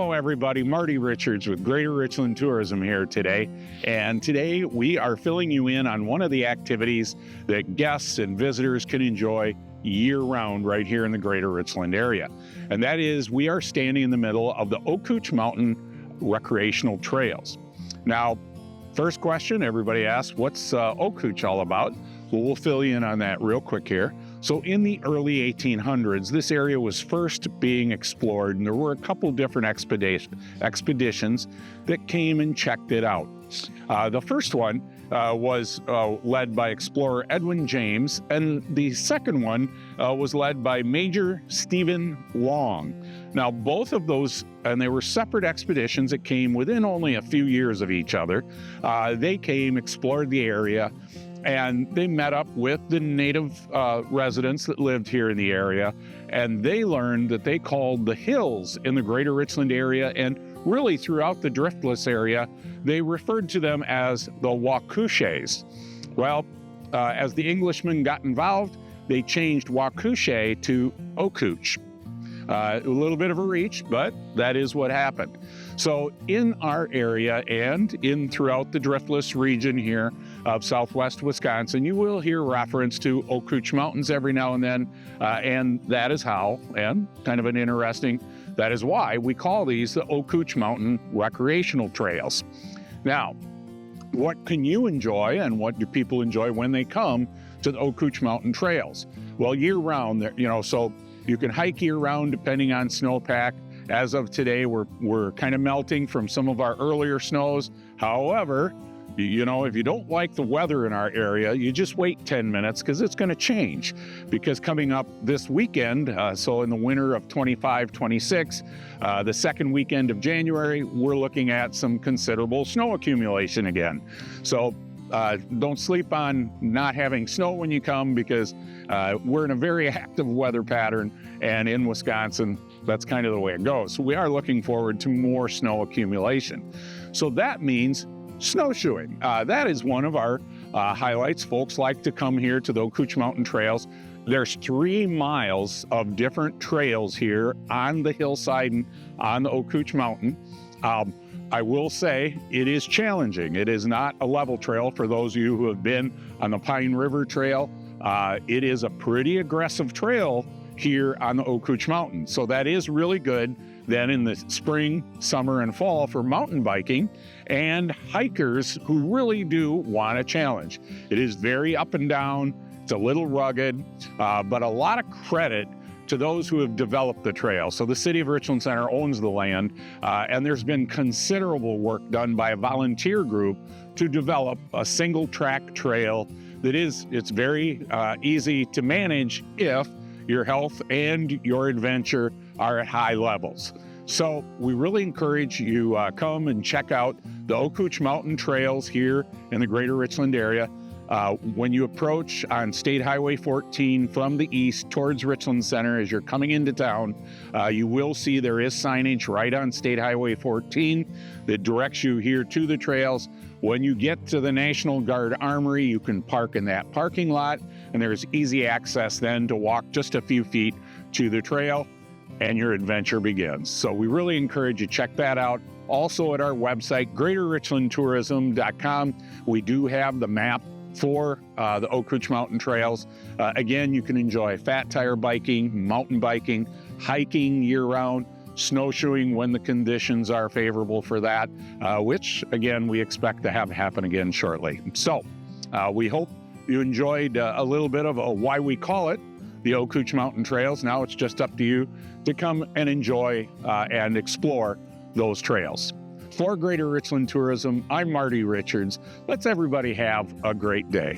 Hello, everybody. Marty Richards with Greater Richland Tourism here today. And today we are filling you in on one of the activities that guests and visitors can enjoy year-round right here in the Greater Richland area. And that is, we are standing in the middle of the Ocooch Mountain Recreational Trails. Now, first question everybody asks, what's Ocooch all about? Well, we'll fill you in on that real quick here. So in the early 1800s, this area was first being explored, and there were a couple different expeditions that came and checked it out. The first one was led by explorer Edwin James, and the second one was led by Major Stephen Long. Now, both of those, and they were separate expeditions that came within only a few years of each other. They came, explored the area, and they met up with the native residents that lived here in the area, and they learned that they called the hills in the Greater Richland area, and really throughout the driftless area, they referred to them as the Ocooches. Well, as the Englishmen got involved, they changed Ocooche to Ocooch. A little bit of a reach, but that is what happened. So in our area and throughout the driftless region here of southwest Wisconsin, you will hear reference to Ocooch Mountains every now and then, and that is how, and kind of an interesting, that is why we call these the Ocooch Mountain Recreational Trails. Now, what can you enjoy and what do people enjoy when they come to the Ocooch Mountain Trails? Well, year-round, so you can hike year-round depending on snowpack. As of today, we're kind of melting from some of our earlier snows. However, if you don't like the weather in our area, you just wait 10 minutes because it's going to change. Because coming up this weekend, so in the winter of 25-26, the second weekend of January, we're looking at some considerable snow accumulation again. So don't sleep on not having snow when you come, because we're in a very active weather pattern, and in Wisconsin, that's kind of the way it goes. So we are looking forward to more snow accumulation. So that means snowshoeing. That is one of our highlights. Folks like to come here to the Ocooch Mountain Trails. There's 3 miles of different trails here on the hillside and on the Ocooch Mountain. I will say it is challenging. It is not a level trail for those of you who have been on the Pine River Trail. It is a pretty aggressive trail here on the Ocooch Mountain. So that is really good then in the spring, summer, and fall for mountain biking and hikers who really do want a challenge. It is very up and down. It's a little rugged, but a lot of credit to those who have developed the trail. So the City of Richland Center owns the land, and there's been considerable work done by a volunteer group to develop a single track trail that it's very easy to manage if your health and your adventure are at high levels. So we really encourage you come and check out the Ocooch Mountain Trails here in the Greater Richland area. When you approach on State Highway 14 from the east towards Richland Center as you're coming into town, you will see there is signage right on State Highway 14 that directs you here to the trails. When you get to the National Guard Armory, you can park in that parking lot, and there's easy access then to walk just a few feet to the trail, and your adventure begins. So we really encourage you to check that out. Also at our website, greaterrichlandtourism.com, we do have the map for the Ocooch Mountain Trails. Again, you can enjoy fat tire biking, mountain biking, hiking year-round, snowshoeing when the conditions are favorable for that, which, again, we expect to have happen again shortly. So we hope you enjoyed a little bit of why we call it the Ocooch Mountain Trails. Now it's just up to you to come and enjoy and explore those trails. For Greater Richland Tourism, I'm Marty Richards. Let's everybody have a great day.